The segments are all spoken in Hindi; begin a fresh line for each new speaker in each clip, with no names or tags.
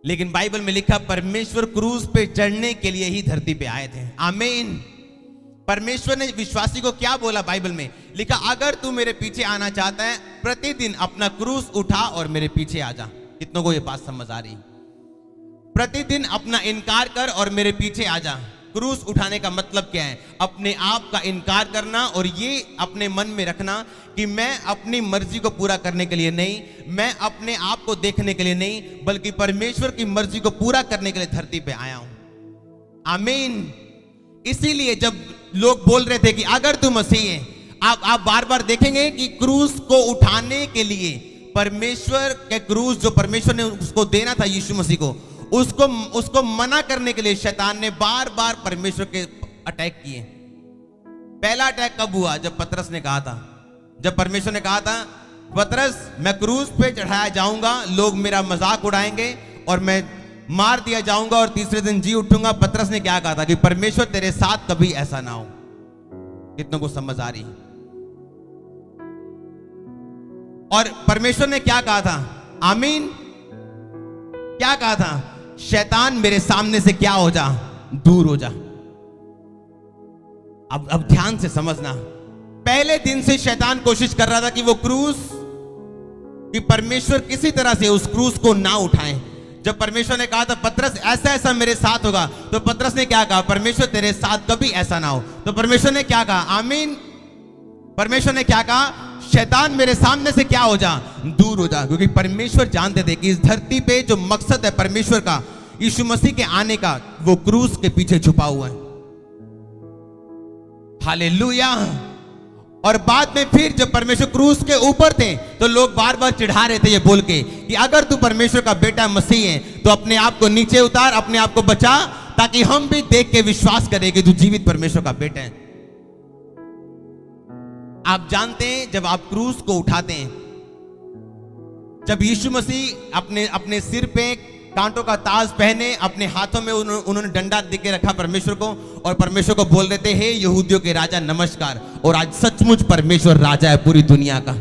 लेकिन बाइबल में लिखा परमेश्वर क्रूस पे चढ़ने के लिए ही धरती पे आए थे। आमीन। परमेश्वर ने विश्वासी को क्या बोला? बाइबल में लिखा, अगर तू मेरे पीछे आना चाहता है, प्रतिदिन अपना क्रूस उठा और मेरे पीछे आ जा। कितनों को ये बात समझ आ रही? प्रतिदिन अपना इनकार कर और मेरे पीछे आ जा। क्रूस उठाने का मतलब क्या है? अपने आप का इनकार करना और ये अपने मन में रखना कि मैं अपनी मर्जी को पूरा करने के लिए नहीं, मैं अपने आप को देखने के लिए नहीं, बल्कि परमेश्वर की मर्जी को पूरा करने के लिए धरती पे आया हूं। आमीन। इसीलिए जब लोग बोल रहे थे कि अगर तू मसीह है, आप बार बार देखेंगे कि क्रूस को उठाने के लिए परमेश्वर के क्रूस जो परमेश्वर ने उसको देना था यीशु मसीह को, उसको मना करने के लिए शैतान ने बार बार परमेश्वर के अटैक किए। पहला अटैक कब हुआ? जब पतरस ने कहा था, जब परमेश्वर ने कहा था, पतरस मैं क्रूस पे चढ़ाया जाऊंगा, लोग मेरा मजाक उड़ाएंगे और मैं मार दिया जाऊंगा और तीसरे दिन जी उठूंगा। पतरस ने क्या कहा था कि परमेश्वर तेरे साथ कभी ऐसा ना हो। कितनों को समझ आ रही? और परमेश्वर ने क्या कहा था? आमीन। क्या कहा था? शैतान मेरे सामने से क्या हो जा, दूर हो जा। अब ध्यान से समझना, पहले दिन से शैतान कोशिश कर रहा था कि वो क्रूस, कि परमेश्वर किसी तरह से उस क्रूस को ना उठाएं। जब परमेश्वर ने कहा था पतरस ऐसा ऐसा मेरे साथ होगा, तो पतरस ने क्या कहा? परमेश्वर तेरे साथ कभी ऐसा ना हो। तो परमेश्वर ने क्या कहा? आमीन। परमेश्वर ने क्या कहा? शैतान मेरे सामने से क्या हो जा, दूर हो जा। क्योंकि परमेश्वर जानते थे कि इस धरती पे जो मकसद है परमेश्वर का, यीशु मसीह के आने का, वो क्रूस के पीछे छुपा हुआ है। हालेलुया। और बाद में फिर जब परमेश्वर क्रूस के ऊपर थे तो लोग बार बार चिढ़ा रहे थे ये बोल के कि अगर तू परमेश्वर का बेटा मसीह है तो अपने आप को नीचे उतार, अपने आप को बचा, ताकि हम भी देख के विश्वास करें कि तू जीवित परमेश्वर का बेटा है। आप जानते हैं जब आप क्रूस को उठाते हैं, जब यीशु मसीह अपने सिर पे कांटों का ताज पहने, अपने हाथों में उन्होंने डंडा देके रखा परमेश्वर को, और परमेश्वर को बोल देते हे यहूदियों के राजा नमस्कार। और आज सचमुच परमेश्वर राजा है पूरी दुनिया का।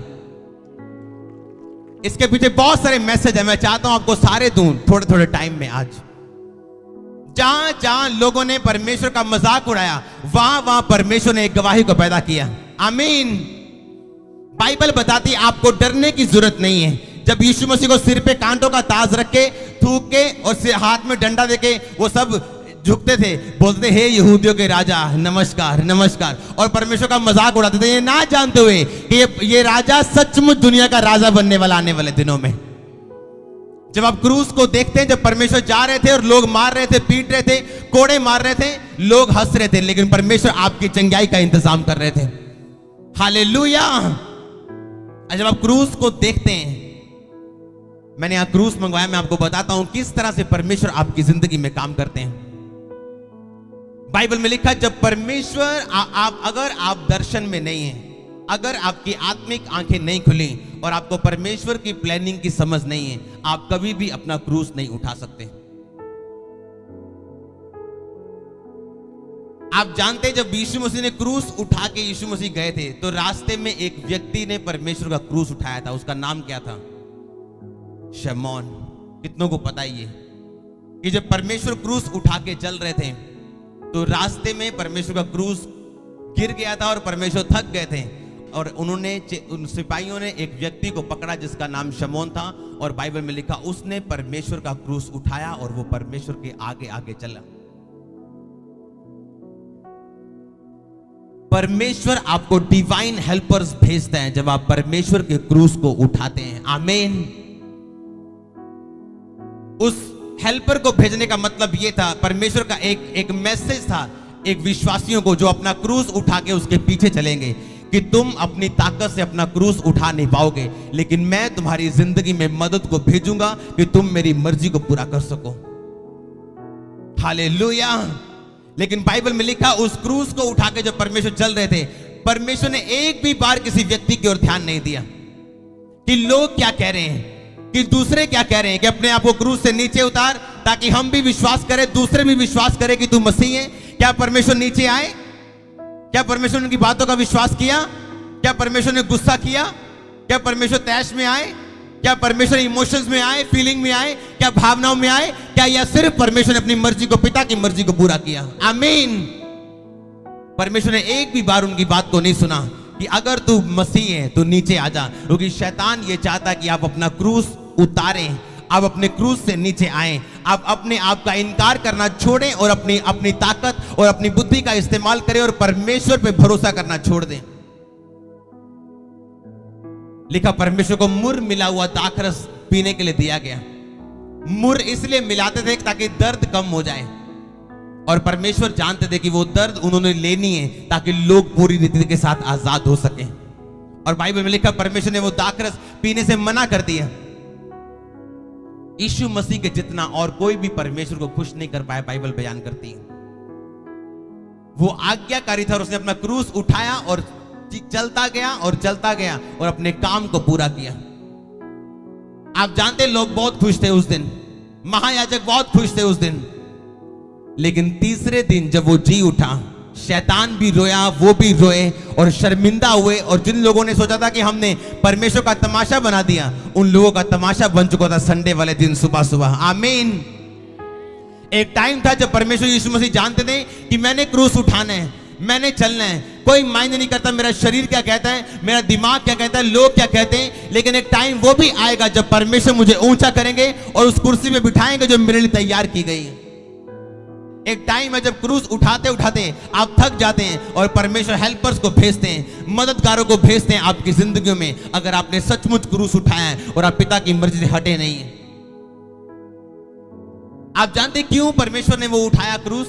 इसके पीछे बहुत सारे मैसेज है, मैं चाहता हूं आपको सारे दूं थोड़े थोड़े टाइम में। आज जहां जहां लोगों ने परमेश्वर का मजाक उड़ाया, वहां वहां परमेश्वर ने एक गवाही को पैदा किया। आमीन। बाइबल बताती आपको डरने की जरूरत नहीं है। जब यीशु मसीह को सिर पे कांटों का ताज रख के, थूक के और हाथ में डंडा देके वो सब झुकते थे, बोलते हे यहूदियों के राजा नमस्कार नमस्कार, और परमेश्वर का मजाक उड़ाते थे, ये ना जानते हुए कि ये राजा सचमुच दुनिया का राजा बनने वाला आने वाले दिनों में। जब आप क्रूस को देखते हैं, जब परमेश्वर जा रहे थे और लोग मार रहे थे, पीट रहे थे, कोड़े मार रहे थे, लोग हंस रहे थे, लेकिन परमेश्वर आपकी चंगाई का इंतजाम कर रहे थे। हालेलुया। जब आप क्रूस को देखते हैं, मैंने यहां क्रूस मंगवाया, मैं आपको बताता हूं किस तरह से परमेश्वर आपकी जिंदगी में काम करते हैं। बाइबल में लिखा, जब परमेश्वर अगर आप दर्शन में नहीं हैं, अगर आपकी आत्मिक आंखें नहीं खुली और आपको परमेश्वर की प्लानिंग की समझ नहीं है, आप कभी भी अपना क्रूस नहीं उठा सकते। आप जानते हैं जब यीशु मसीह ने क्रूस उठा के यीशु मसीह गए थे, तो रास्ते में एक व्यक्ति ने परमेश्वर का क्रूस उठाया था। उसका नाम क्या था? शमौन। कितनों को पता ही है कि जब परमेश्वर क्रूस उठा के चल रहे थे तो रास्ते में परमेश्वर का क्रूस गिर गया था और परमेश्वर थक गए थे, और उन सिपाहियों ने एक व्यक्ति को पकड़ा जिसका नाम शमौन था, और बाइबल में लिखा उसने परमेश्वर का क्रूस उठाया और वो परमेश्वर के आगे आगे चला। परमेश्वर आपको डिवाइन हेल्पर्स भेजते हैं जब आप परमेश्वर के क्रूस को उठाते हैं। आमीन। उस हेल्पर को भेजने का मतलब यह था, परमेश्वर का एक मैसेज था एक विश्वासियों को जो अपना क्रूस उठा के उसके पीछे चलेंगे, कि तुम अपनी ताकत से अपना क्रूस उठा नहीं पाओगे, लेकिन मैं तुम्हारी जिंदगी में मदद को भेजूंगा कि तुम मेरी मर्जी को पूरा कर सको। हालेलुया। लेकिन बाइबल में लिखा उस क्रूस को उठा के जब परमेश्वर चल रहे थे, परमेश्वर ने एक भी बार किसी व्यक्ति की ओर ध्यान नहीं दिया कि लोग क्या कह रहे हैं, कि दूसरे क्या कह रहे हैं, कि अपने आप को क्रूस से नीचे उतार ताकि हम भी विश्वास करें, दूसरे भी विश्वास करें कि तू मसीह है। क्या परमेश्वर नीचे आए? क्या परमेश्वर ने उनकी बातों का विश्वास किया? क्या परमेश्वर ने गुस्सा किया? क्या परमेश्वर तैश में आए? क्या परमेश्वर इमोशंस में आए, फीलिंग में आए, क्या भावनाओं में आए, क्या या सिर्फ परमेश्वर ने अपनी मर्जी को, पिता की मर्जी को पूरा किया? आमीन। परमेश्वर ने एक भी बार उनकी बात को नहीं सुना कि अगर तू मसीह है तो नीचे आ जा, क्योंकि शैतान ये चाहता कि आप अपना क्रूस उतारें, आप अपने क्रूस से नीचे आएं, आप अपने आप का इनकार करना छोड़ें और अपनी ताकत और अपनी बुद्धि का इस्तेमाल करें और परमेश्वर पे भरोसा करना छोड़ दें। लिखा परमेश्वर को मुर मिला हुआ दाखरस पीने के लिए दिया गया। मुर इसलिए मिलाते थे ताकि दर्द कम हो जाए, और परमेश्वर जानते थे कि वो दर्द उन्होंने लेनी है ताकि लोग पूरी रीति के साथ आजाद हो सके। और बाइबल में लिखा परमेश्वर ने वो दाखरस पीने से मना कर दिया। यीशु मसीह के जितना और कोई भी परमेश्वर को खुश नहीं कर पाया, बाइबल बयान करती है। वो आज्ञाकारी था और उसने अपना क्रूस उठाया और चलता गया और अपने काम को पूरा किया। आप जानते लोग बहुत खुश थे उस दिन, महायाजक बहुत खुश थे उस दिन, लेकिन तीसरे दिन जब वो जी उठा, शैतान भी रोया, वो भी रोए और शर्मिंदा हुए। और जिन लोगों ने सोचा था कि हमने परमेश्वर का तमाशा बना दिया, उन लोगों का तमाशा बन चुका था संडे वाले दिन सुबह सुबह। आमीन। एक टाइम था जब परमेश्वर यीशु मसीह जानते थे कि मैंने क्रूस उठाना है, मैंने चलना है, कोई मायने नहीं करता मेरा शरीर क्या कहता है, मेरा दिमाग क्या कहता है, लोग क्या कहते हैं, लेकिन एक टाइम वो भी आएगा जब परमेश्वर मुझे ऊंचा करेंगे और उस कुर्सी में बिठाएंगे जो मेरे लिए तैयार की गई है। एक टाइम है जब क्रूस उठाते उठाते आप थक जाते हैं और परमेश्वर हेल्पर्स को भेजते हैं, मददगारों को भेजते हैं आपकी जिंदगियों में, अगर आपने सचमुच क्रूस उठाया है और आप पिता की मर्जी से हटे नहीं है। आप जानते क्यों परमेश्वर ने वो उठाया क्रूस,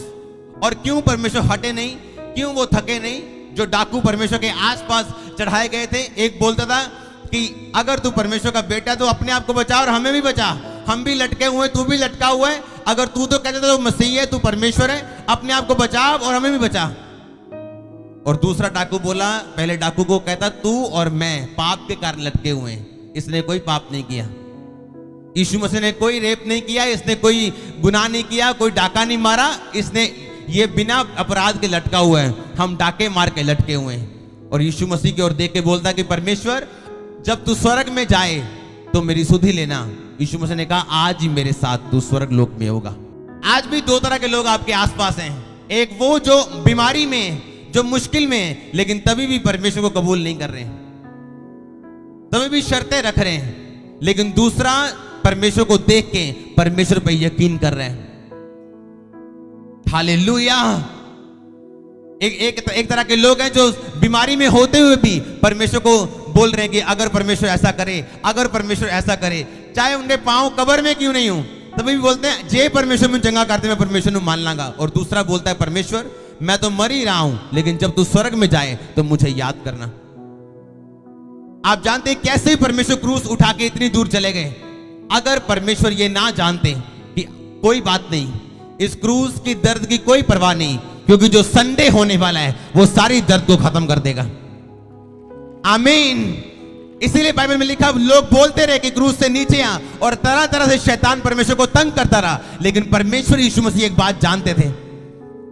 और क्यों परमेश्वर हटे नहीं, क्यों वो थके नहीं? जो डाकू परमेश्वर के आसपास चढ़ाए गए थे, एक बोलता था कि अगर तू परमेश्वर का बेटा तो अपने आप को बचा और हमें भी बचा, हम भी लटके हुए, तू भी लटका हुआ है, अगर तू तो कहता था तू मसीह है, तू परमेश्वर है, अपने आप को बचा और हमें भी बचा। और दूसरा डाकू बोला, पहले डाकू को कहता तू और मैं पाप के कारण लटके हुए हैं, इसने कोई पाप नहीं किया, यीशु मसीह ने कोई रेप नहीं किया, इसने कोई गुनाह नहीं किया, कोई डाका नहीं मारा, इसने ये बिना अपराध के लटका हुआ है, हम डाके मार के लटके हुए हैं। और यीशु मसीह की ओर देख के बोलता कि परमेश्वर जब तू स्वर्ग में जाए तो मेरी सुधि लेना। यीशु मसीह ने कहा आज ही मेरे साथ तू स्वर्ग लोक में होगा। आज भी दो तरह के लोग आपके आसपास हैं, एक वो जो बीमारी में, जो मुश्किल में, लेकिन तभी भी परमेश्वर को कबूल नहीं कर रहे हैं, तभी भी शर्तें रख रहे हैं, लेकिन दूसरा परमेश्वर को देख के परमेश्वर पर यकीन कर रहे हैं। हालेलुया। एक तरह के लोग हैं जो बीमारी में होते हुए भी परमेश्वर को बोल रहे हैं कि अगर परमेश्वर ऐसा करे, अगर परमेश्वर ऐसा करे, चाहे उनके पांव कब्र में क्यों नहीं हो, तभी भी बोलते हैं जे परमेश्वर में चंगा करते मैं परमेश्वर को मान लांगा। और दूसरा बोलता है परमेश्वर मैं तो मर ही रहा हूं, लेकिन जब तू स्वर्ग में जाए तो मुझे याद करना। आप जानते हैं कैसे परमेश्वर क्रूस उठा के इतनी दूर चले गए? अगर परमेश्वर ये ना जानते कि कोई बात नहीं, इस क्रूस की दर्द की कोई परवाह नहीं, क्योंकि जो संडे होने वाला है वो सारी दर्द को खत्म कर देगा। आमीन। इसीलिए बाइबल में लिखा, लोग बोलते रहे कि क्रूस से नीचे आ, और तरह तरह से शैतान परमेश्वर को तंग करता रहा, लेकिन परमेश्वर यीशु मसीह एक बात जानते थे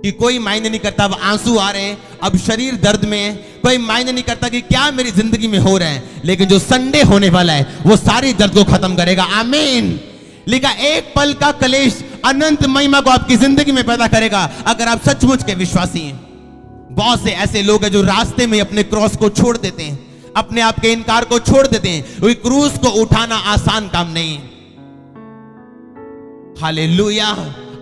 कि कोई मायने नहीं करता अब आंसू आ रहे हैं, अब शरीर दर्द में है, कोई मायने नहीं करता कि क्या मेरी जिंदगी में हो रहा है, लेकिन जो संडे होने वाला है वो सारी दर्द को खत्म करेगा। आमीन। लिखा एक पल का कलेश अनंत महिमा को आपकी जिंदगी में पैदा करेगा, अगर आप सचमुच के विश्वासी हैं। बहुत से ऐसे लोग हैं जो रास्ते में अपने क्रॉस को छोड़ देते हैं, अपने आप के इनकार को छोड़ देते हैं, क्योंकि क्रूस को उठाना आसान काम नहीं है। हालेलुया।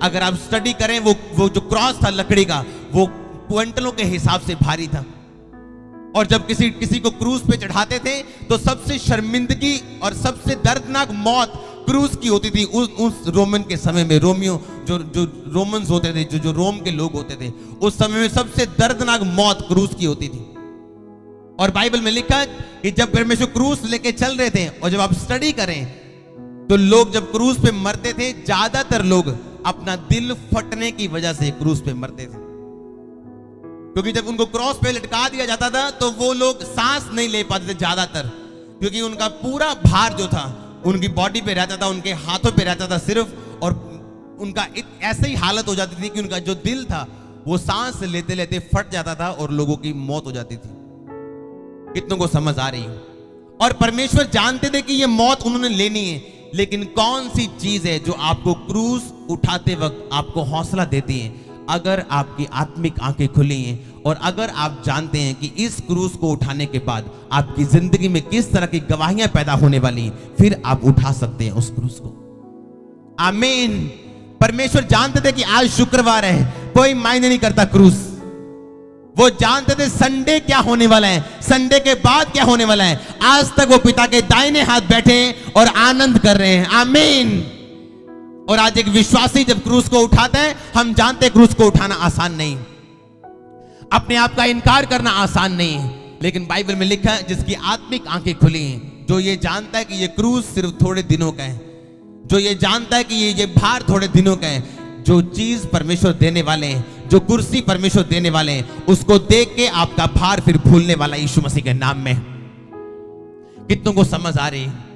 अगर आप स्टडी करें, वो जो क्रॉस था लकड़ी का, वो क्विंटलों के हिसाब से भारी था, और जब किसी को क्रूस पे चढ़ाते थे तो सबसे शर्मिंदगी और सबसे दर्दनाक मौत क्रूस की होती थी। उस रोमन के समय में, जो रोमन्स होते थे, जो रोम के लोग होते थे, उस समय में सबसे दर्दनाक मौत क्रूस की होती थी। और बाइबल में लिखा कि जब परमेश्वर क्रूस लेके चल रहे थे, और जब आप स्टडी करें तो लोग जब क्रूस पे मरते थे, ज्यादातर लोग अपना दिल फटने की वजह से क्रूस पे मरते थे, क्योंकि जब उनको क्रॉस पे लटका दिया जाता था तो वो लोग सांस नहीं ले पाते थे ज्यादातर, क्योंकि उनका पूरा भार जो था उनकी बॉडी पे रहता था, उनके हाथों पे रहता था सिर्फ, और उनका ऐसे ही हालत हो जाती थी कि उनका जो दिल था वो सांस लेते लेते फट जाता था और लोगों की मौत हो जाती थी। कितनों को समझ आ रही है? और परमेश्वर जानते थे कि ये मौत उन्होंने लेनी है, लेकिन कौन सी चीज है जो आपको क्रूस उठाते वक्त आपको हौसला देती है? अगर आपकी आत्मिक आंखें खुली हैं और अगर आप जानते हैं कि इस क्रूस को उठाने के बाद आपकी जिंदगी में किस तरह की गवाहियां पैदा होने वाली हैं, फिर आप उठा सकते हैं उस क्रूस को। आमीन। परमेश्वर जानते थे कि आज शुक्रवार है, कोई मायने नहीं करता क्रूस। वो जानते थे संडे क्या होने वाला है, संडे के बाद क्या होने वाला है। आज तक वो पिता के दाहिने हाथ बैठे हैं और आनंद कर रहे हैं। आमीन। और आज एक विश्वासी जब क्रूस को उठाता है, हम जानते हैं क्रूस को उठाना आसान नहीं, अपने आप का इनकार करना आसान नहीं है, लेकिन बाइबल में लिखा है जिसकी आत्मिक आंखें खुली हैं, जो ये जानता है कि ये क्रूस सिर्फ थोड़े दिनों का है, जो ये जानता है कि ये भार थोड़े दिनों का है, जो चीज परमेश्वर देने वाले हैं, जो कुर्सी परमेश्वर देने वाले हैं, उसको देख के आपका भार फिर भूलने वाला यीशु मसीह के नाम में। कितनों को समझ आ रही है?